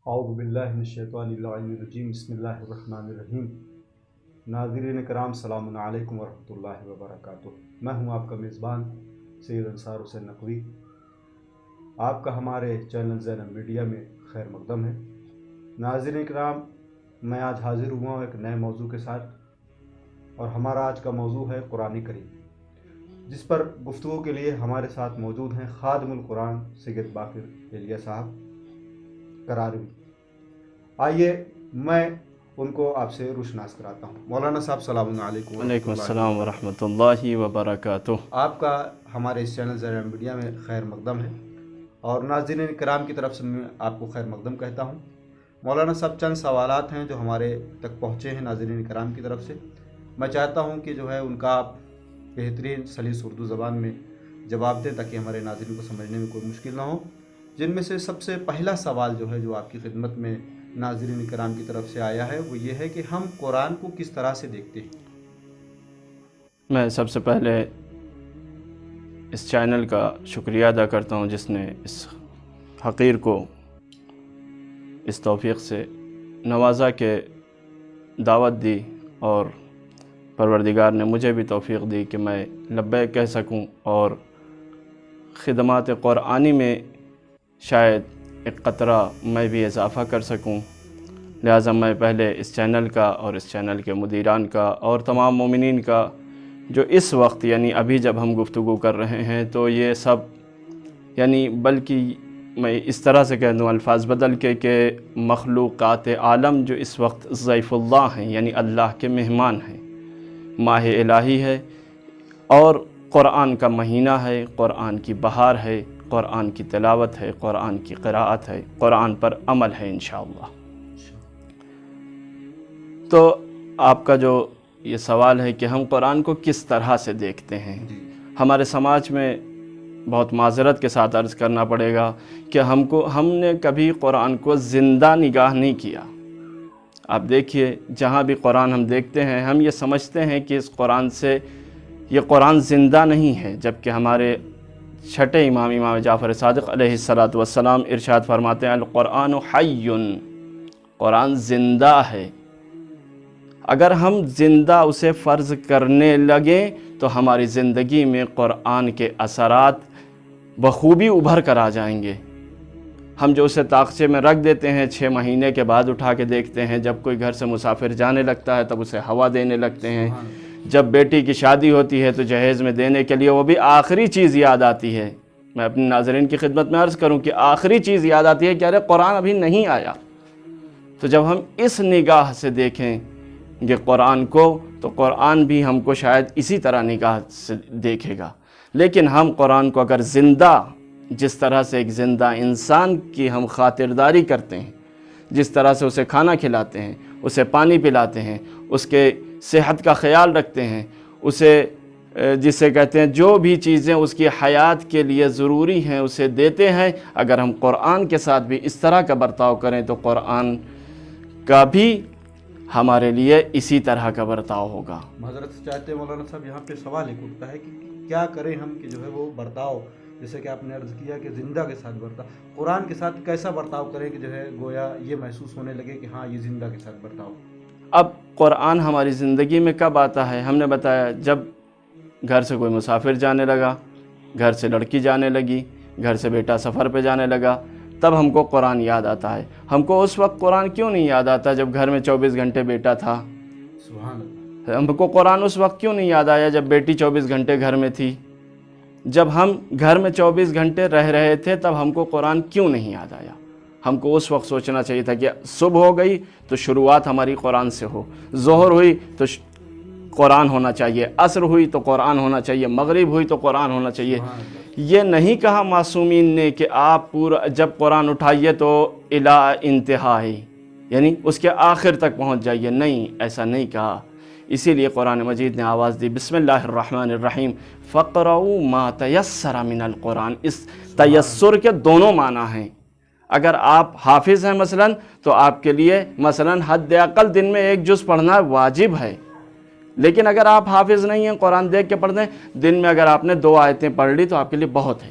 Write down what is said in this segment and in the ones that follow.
اعوذ باللہ من الشیطان الرجیم بسم اللہ الرحمن الرحیم۔ ناظرین کرام السلام علیکم ورحمۃ اللہ وبرکاتہ۔ میں ہوں آپ کا میزبان سید انصار حسین نقوی۔ آپ کا ہمارے چینل زینب میڈیا میں خیر مقدم ہے۔ ناظرین کرام، میں آج حاضر ہوا ہوں ایک نئے موضوع کے ساتھ، اور ہمارا آج کا موضوع ہے قرآن کریم، جس پر گفتگو کے لیے ہمارے ساتھ موجود ہیں خادم القرآن سید باقر ایلیا صاحب کراروی۔ آئیے میں ان کو آپ سے روشناس کراتا ہوں۔ مولانا صاحب السلام علیکم۔ وعلیکم السلام ورحمۃ اللہ وبرکاتہ۔ آپ کا ہمارے اس چینل زینب میڈیا میں خیر مقدم ہے، اور ناظرین کرام کی طرف سے میں آپ کو خیر مقدم کہتا ہوں۔ مولانا صاحب، چند سوالات ہیں جو ہمارے تک پہنچے ہیں ناظرین کرام کی طرف سے، میں چاہتا ہوں کہ جو ہے ان کا آپ بہترین سلیس اردو زبان میں جواب دیں تاکہ ہمارے ناظرین کو سمجھنے میں کوئی مشکل نہ ہو۔ جن میں سے سب سے پہلا سوال جو ہے جو آپ کی خدمت میں ناظرین کرام کی طرف سے آیا ہے وہ یہ ہے کہ ہم قرآن کو کس طرح سے دیکھتے ہیں؟ میں سب سے پہلے اس چینل کا شکریہ ادا کرتا ہوں جس نے اس حقیر کو اس توفیق سے نوازا کہ دعوت دی، اور پروردگار نے مجھے بھی توفیق دی کہ میں لبیک کہہ سکوں اور خدمات قرآنی میں شاید ایک قطرہ میں بھی اضافہ کر سکوں۔ لہٰذا میں پہلے اس چینل کا اور اس چینل کے مدیران کا اور تمام مومنین کا جو اس وقت یعنی ابھی جب ہم گفتگو کر رہے ہیں تو یہ سب یعنی بلکہ میں اس طرح سے کہہ دوں الفاظ بدل کے کہ مخلوقات عالم جو اس وقت ضیف اللہ ہیں یعنی اللہ کے مہمان ہیں، ماہ الہی ہے اور قرآن کا مہینہ ہے، قرآن کی بہار ہے، قرآن کی تلاوت ہے، قرآن کی قراءت ہے، قرآن پر عمل ہے انشاءاللہ۔ تو آپ کا جو یہ سوال ہے کہ ہم قرآن کو کس طرح سے دیکھتے ہیں، ہمارے سماج میں بہت معذرت کے ساتھ عرض کرنا پڑے گا کہ ہم نے کبھی قرآن کو زندہ نگاہ نہیں کیا۔ آپ دیکھیے جہاں بھی قرآن ہم دیکھتے ہیں ہم یہ سمجھتے ہیں کہ اس قرآن سے یہ قرآن زندہ نہیں ہے، جبکہ ہمارے چھٹے امام جعفر صادق علیہ السلام ارشاد فرماتے ہیں القرآن حی، قرآن زندہ ہے۔ اگر ہم زندہ اسے فرض کرنے لگیں تو ہماری زندگی میں قرآن کے اثرات بخوبی ابھر کر آ جائیں گے۔ ہم جو اسے طاقچے میں رکھ دیتے ہیں 6 مہینے کے بعد اٹھا کے دیکھتے ہیں، جب کوئی گھر سے مسافر جانے لگتا ہے تب اسے ہوا دینے لگتے ہیں، جب بیٹی کی شادی ہوتی ہے تو جہیز میں دینے کے لیے وہ بھی آخری چیز یاد آتی ہے۔ میں اپنے ناظرین کی خدمت میں عرض کروں کہ آخری چیز یاد آتی ہے کہ ارے قرآن ابھی نہیں آیا۔ تو جب ہم اس نگاہ سے دیکھیں کہ قرآن کو، تو قرآن بھی ہم کو شاید اسی طرح نگاہ سے دیکھے گا۔ لیکن ہم قرآن کو اگر زندہ، جس طرح سے ایک زندہ انسان کی ہم خاطرداری کرتے ہیں، جس طرح سے اسے کھانا کھلاتے ہیں، اسے پانی پلاتے ہیں، اس کے صحت کا خیال رکھتے ہیں، اسے جسے کہتے ہیں جو بھی چیزیں اس کی حیات کے لیے ضروری ہیں اسے دیتے ہیں، اگر ہم قرآن کے ساتھ بھی اس طرح کا برتاؤ کریں تو قرآن کا بھی ہمارے لیے اسی طرح کا برتاؤ ہوگا۔ معذرت سے چاہتے ہیں مولانا صاحب، یہاں پہ سوال ایک اٹھتا ہے کہ کیا کریں ہم کہ جو ہے وہ برتاؤ، جیسے کہ آپ نے عرض کیا کہ زندہ کے ساتھ برتاؤ، قرآن کے ساتھ کیسا برتاؤ کریں کہ جو ہے گویا یہ محسوس ہونے لگے کہ ہاں یہ زندہ کے ساتھ برتاؤ؟ اب قرآن ہماری زندگی میں کب آتا ہے؟ ہم نے بتایا جب گھر سے کوئی مسافر جانے لگا، گھر سے لڑکی جانے لگی، گھر سے بیٹا سفر پہ جانے لگا، تب ہم کو قرآن یاد آتا ہے۔ ہم کو اس وقت قرآن کیوں نہیں یاد آتا جب گھر میں 24 گھنٹے بیٹا تھا؟ سبحان اللہ۔ ہم کو قرآن اس وقت کیوں نہیں یاد آیا جب بیٹی 24 گھنٹے گھر میں تھی؟ جب ہم گھر میں 24 گھنٹے رہ رہے تھے تب ہم کو قرآن کیوں نہیں یاد آیا؟ ہم کو اس وقت سوچنا چاہیے تھا کہ صبح ہو گئی تو شروعات ہماری قرآن سے ہو، ظہر ہوئی تو قرآن ہونا چاہیے، عصر ہوئی تو قرآن ہونا چاہیے، مغرب ہوئی تو قرآن ہونا چاہیے۔ یہ نہیں کہا معصومین نے کہ آپ پورا جب قرآن اٹھائیے تو الی انتہا ہے یعنی اس کے آخر تک پہنچ جائیے، نہیں، ایسا نہیں کہا۔ اسی لیے قرآن مجید نے آواز دی بسم اللہ الرحمن الرحیم فقرؤوا ما تیسر من القرآن۔ اس تیسر کے دونوں معنی ہیں۔ اگر آپ حافظ ہیں مثلا تو آپ کے لیے مثلا حد اقل دن میں 1 جز پڑھنا واجب ہے، لیکن اگر آپ حافظ نہیں ہیں قرآن دیکھ کے پڑھ دیں، دن میں اگر آپ نے 2 آیتیں پڑھ لی تو آپ کے لیے بہت ہے،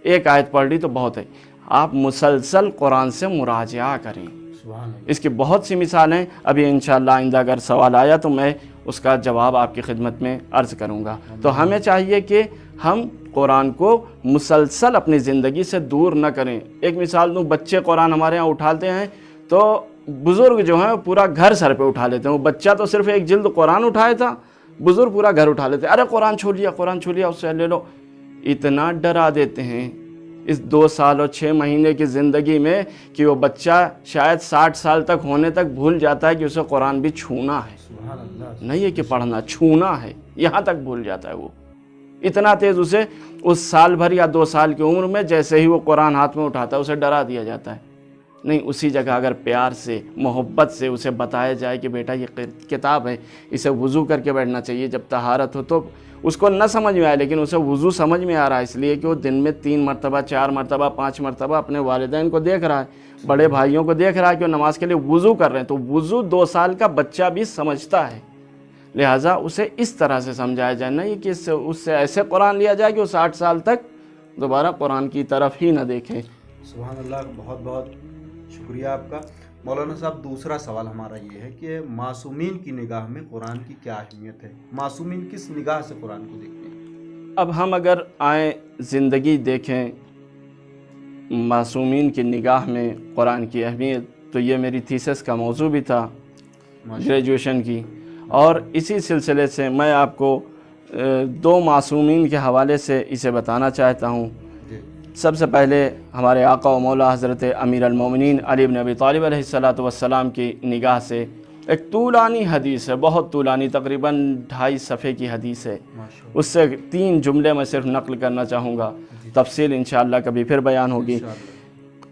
1 آیت پڑھ لی تو بہت ہے۔ آپ مسلسل قرآن سے مراجعہ کریں۔ سبحان اللہ۔ اس کی بہت سی مثالیں، ابھی انشاءاللہ آئندہ اگر سوال آیا تو میں اس کا جواب آپ کی خدمت میں عرض کروں گا۔ تو ہمیں چاہیے کہ ہم قرآن کو مسلسل اپنی زندگی سے دور نہ کریں۔ ایک مثال دوں، بچے قرآن ہمارے ہاں اٹھاتے ہیں تو بزرگ جو ہیں پورا گھر سر پہ اٹھا لیتے ہیں۔ وہ بچہ تو صرف ایک جلد قرآن اٹھایا تھا، بزرگ پورا گھر اٹھا لیتے ہیں، ارے قرآن چھو لیا، قرآن چھو لیا، اس سے لے لو۔ اتنا ڈرا دیتے ہیں اس 2 سال اور 6 مہینے کی زندگی میں کہ وہ بچہ شاید 60 سال تک ہونے تک بھول جاتا ہے کہ اسے قرآن بھی چھونا ہے، سبحان اللہ۔ نہیں ہے کہ پڑھنا، چھونا ہے، یہاں تک بھول جاتا ہے وہ۔ اتنا تیز اسے اس سال بھر یا 2 سال کی عمر میں جیسے ہی وہ قرآن ہاتھ میں اٹھاتا ہے اسے ڈرا دیا جاتا ہے۔ نہیں، اسی جگہ اگر پیار سے، محبت سے اسے بتایا جائے کہ بیٹا یہ کتاب ہے، اسے وضو کر کے بیٹھنا چاہیے جب طہارت ہو، تو اس کو نہ سمجھ میں آئے لیکن اسے وضو سمجھ میں آ رہا ہے، اس لیے کہ وہ دن میں 3 مرتبہ 4 مرتبہ 5 مرتبہ اپنے والدین کو دیکھ رہا ہے، بڑے بھائیوں کو دیکھ رہا ہے کہ وہ نماز کے لیے وضو کر رہے ہیں، تو وضو 2 سال کا بچہ بھی سمجھتا ہے، لہٰذا اسے اس طرح سے سمجھایا جائے، نہیں کہ اس سے ایسے قرآن لیا جائے کہ وہ 60 سال تک دوبارہ قرآن کی طرف ہی نہ دیکھے۔ سبحان اللہ، بہت بہت شکریہ آپ کا۔ مولانا صاحب، دوسرا سوال ہمارا یہ ہے کہ معصومین کی نگاہ میں قرآن کی کیا اہمیت ہے؟ معصومین کس نگاہ سے قرآن کو دیکھتے ہیں؟ اب ہم اگر آئیں زندگی دیکھیں معصومین کی نگاہ میں قرآن کی اہمیت، تو یہ میری تھیسس کا موضوع بھی تھا گریجویشن کی، اور اسی سلسلے سے میں آپ کو 2 معصومین کے حوالے سے اسے بتانا چاہتا ہوں۔ سب سے پہلے ہمارے آقا و مولا حضرت امیر المومنین علی بن ابی طالب علیہ السلام کی نگاہ سے ایک طولانی حدیث ہے، بہت طولانی، تقریباً 2.5 صفحے کی حدیث ہے، اس سے 3 جملے میں صرف نقل کرنا چاہوں گا، تفصیل انشاءاللہ کبھی پھر بیان ہوگی۔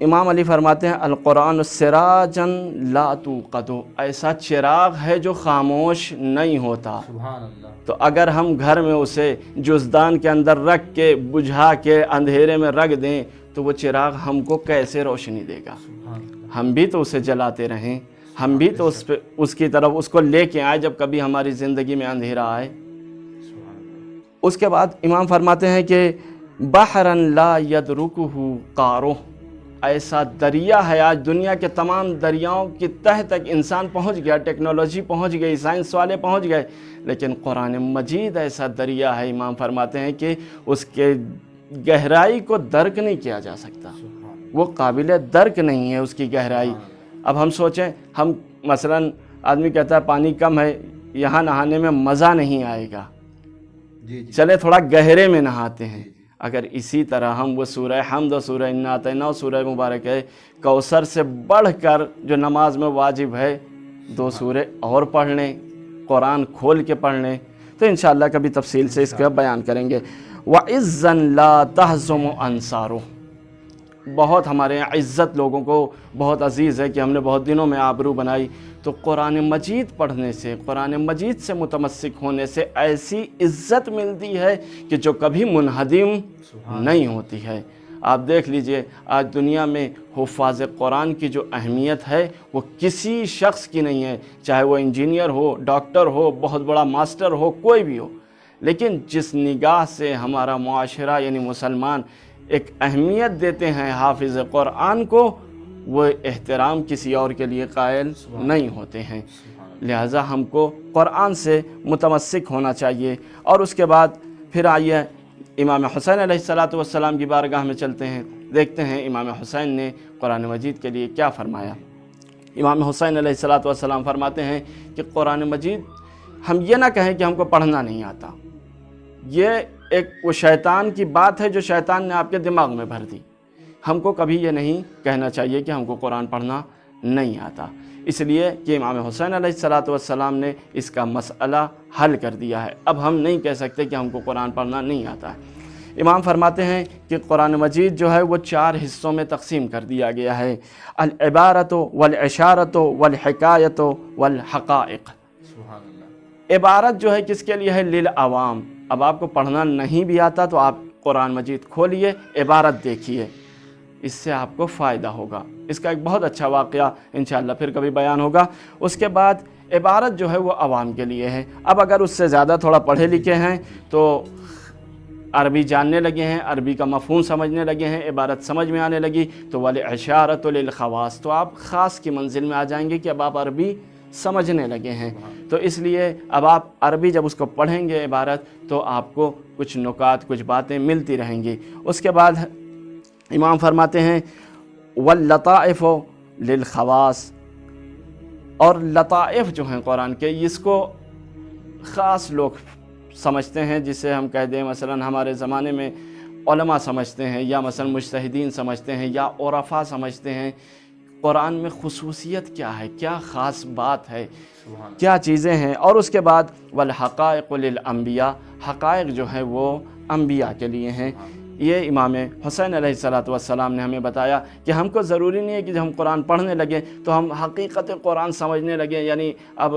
امام علی فرماتے ہیں القرآن سراجا لا توقد، ایسا چراغ ہے جو خاموش نہیں ہوتا۔ سبحان اللہ۔ تو اگر ہم گھر میں اسے جزدان کے اندر رکھ کے بجھا کے اندھیرے میں رکھ دیں تو وہ چراغ ہم کو کیسے روشنی دے گا؟ ہم بھی تو اسے جلاتے رہیں، ہم بھی تو اس کی طرف اس کو لے کے آئے جب کبھی ہماری زندگی میں اندھیرا آئے۔ اس کے بعد امام فرماتے ہیں کہ بحرا لا یدرکہ قارہ، ایسا دریا ہے، آج دنیا کے تمام دریاؤں کی تہ تک انسان پہنچ گیا، ٹیکنالوجی پہنچ گئی، سائنس والے پہنچ گئے، لیکن قرآن مجید ایسا دریا ہے، امام فرماتے ہیں کہ اس کے گہرائی کو درک نہیں کیا جا سکتا، وہ قابل درک نہیں ہے اس کی گہرائی۔ اب ہم سوچیں، ہم مثلا آدمی کہتا ہے پانی کم ہے، یہاں نہانے میں مزہ نہیں آئے گا، چلے تھوڑا گہرے میں نہاتے ہیں۔ اگر اسی طرح ہم وہ سورہ حمد و سورہ انا اعطیناہ سورہ مبارک ہے، کوثر سے بڑھ کر جو نماز میں واجب ہے 2 سورے اور پڑھ لیں، قرآن کھول کے پڑھ لیں، تو انشاءاللہ کبھی تفصیل سے اس کا بیان کریں گے۔ وَعِزًّا لَا تَحْزُمُ أَنصَارُهُ، بہت ہمارے یہاں عزت لوگوں کو بہت عزیز ہے کہ ہم نے بہت دنوں میں آبرو بنائی، تو قرآن مجید پڑھنے سے، قرآن مجید سے متمسک ہونے سے ایسی عزت ملتی ہے کہ جو کبھی منہدم نہیں ہوتی ہے۔ آپ دیکھ لیجئے آج دنیا میں حفاظ قرآن کی جو اہمیت ہے وہ کسی شخص کی نہیں ہے، چاہے وہ انجینئر ہو، ڈاکٹر ہو، بہت بڑا ماسٹر ہو، کوئی بھی ہو، لیکن جس نگاہ سے ہمارا معاشرہ یعنی مسلمان ایک اہمیت دیتے ہیں حافظ قرآن کو، وہ احترام کسی اور کے لیے قائل نہیں ہوتے ہیں۔ لہٰذا ہم کو قرآن سے متمسک ہونا چاہیے۔ اور اس کے بعد پھر آئیے امام حسین علیہ السلام کی بارگاہ میں چلتے ہیں، دیکھتے ہیں امام حسین نے قرآن مجید کے لیے کیا فرمایا۔ امام حسین علیہ السلام فرماتے ہیں کہ قرآن مجید، ہم یہ نہ کہیں کہ ہم کو پڑھنا نہیں آتا، یہ ایک وہ شیطان کی بات ہے جو شیطان نے آپ کے دماغ میں بھر دی۔ ہم کو کبھی یہ نہیں کہنا چاہیے کہ ہم کو قرآن پڑھنا نہیں آتا، اس لیے کہ امام حسین علیہ السلام نے اس کا مسئلہ حل کر دیا ہے۔ اب ہم نہیں کہہ سکتے کہ ہم کو قرآن پڑھنا نہیں آتا ہے۔ امام فرماتے ہیں کہ قرآن مجید جو ہے وہ 4 حصوں میں تقسیم کر دیا گیا ہے، العبارت والاشارت والحکایت والحقائق۔ عبارت جو ہے کس کے لیے ہے؟ للعوام۔ اب آپ کو پڑھنا نہیں بھی آتا تو آپ قرآن مجید کھولیے، عبارت دیکھیے، اس سے آپ کو فائدہ ہوگا۔ اس کا ایک بہت اچھا واقعہ انشاءاللہ پھر کبھی بیان ہوگا۔ اس کے بعد عبارت جو ہے وہ عوام کے لیے ہے۔ اب اگر اس سے زیادہ تھوڑا پڑھے لکھے ہیں تو عربی جاننے لگے ہیں، عربی کا مفہوم سمجھنے لگے ہیں، عبارت سمجھ میں آنے لگی، تو والاشارۃ للخواص، تو آپ خاص کی منزل میں آ جائیں گے کہ اب آپ عربی سمجھنے لگے ہیں۔ تو اس لیے اب آپ عربی جب اس کو پڑھیں گے عبارت، تو آپ کو کچھ نکات، کچھ باتیں ملتی رہیں گی۔ اس کے بعد امام فرماتے ہیں واللطائف للخواص، اور لطائف جو ہیں قرآن کے، اس کو خاص لوگ سمجھتے ہیں، جسے ہم کہہ دیں مثلا ہمارے زمانے میں علماء سمجھتے ہیں، یا مثلا مجتہدین سمجھتے ہیں، یا عرفاء سمجھتے ہیں، قرآن میں خصوصیت کیا ہے، کیا خاص بات ہے، کیا چیزیں ہیں۔ اور اس کے بعد والحقائق للانبیاء، حقائق جو ہیں وہ انبیاء کے لیے ہیں۔ یہ امام حسین علیہ السلام نے ہمیں بتایا کہ ہم کو ضروری نہیں ہے کہ جب ہم قرآن پڑھنے لگیں تو ہم حقیقت قرآن سمجھنے لگیں، یعنی اب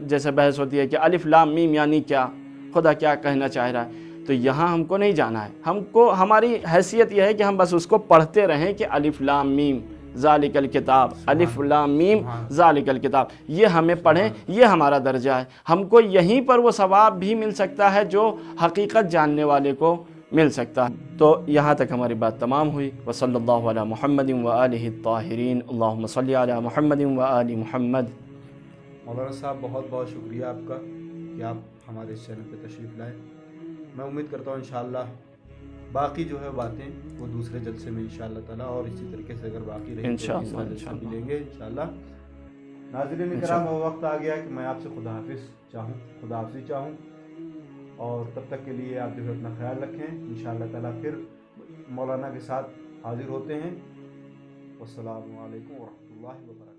جیسے بحث ہوتی ہے کہ الف لام میم یعنی کیا، خدا کیا کہنا چاہ رہا ہے، تو یہاں ہم کو نہیں جانا ہے۔ ہم کو، ہماری حیثیت یہ ہے کہ ہم بس اس کو پڑھتے رہیں کہ الف لام میم ذالک الکتاب، الف لام میم ذالک الکتاب، یہ ہمیں پڑھیں، یہ ہمارا درجہ ہے۔ ہم کو یہیں پر وہ ثواب بھی مل سکتا ہے جو حقیقت جاننے والے کو مل سکتا ہے۔ تو یہاں تک ہماری بات تمام ہوئی۔ وصلی اللہ علی محمد وآلہ الطاہرین، اللہم صلی علی محمد وآل محمد۔ مولانا صاحب بہت بہت شکریہ آپ کا کہ آپ ہمارے اس چینل پہ تشریف لائے۔ میں امید کرتا ہوں انشاءاللہ باقی جو ہے باتیں وہ دوسرے جلسے میں انشاءاللہ تعالیٰ، اور اسی طریقے سے اگر باقی رہی تو تیسرا جلسہ بھی لیں گے انشاءاللہ۔ ناظرین کرام، وہ وقت آ گیا کہ میں آپ سے خدا حافظی چاہوں، اور تب تک کے لیے آپ جو ہے اپنا خیال رکھیں۔ انشاءاللہ تعالیٰ پھر مولانا کے ساتھ حاضر ہوتے ہیں۔ والسلام علیکم ورحمۃ اللہ وبرکاتہ۔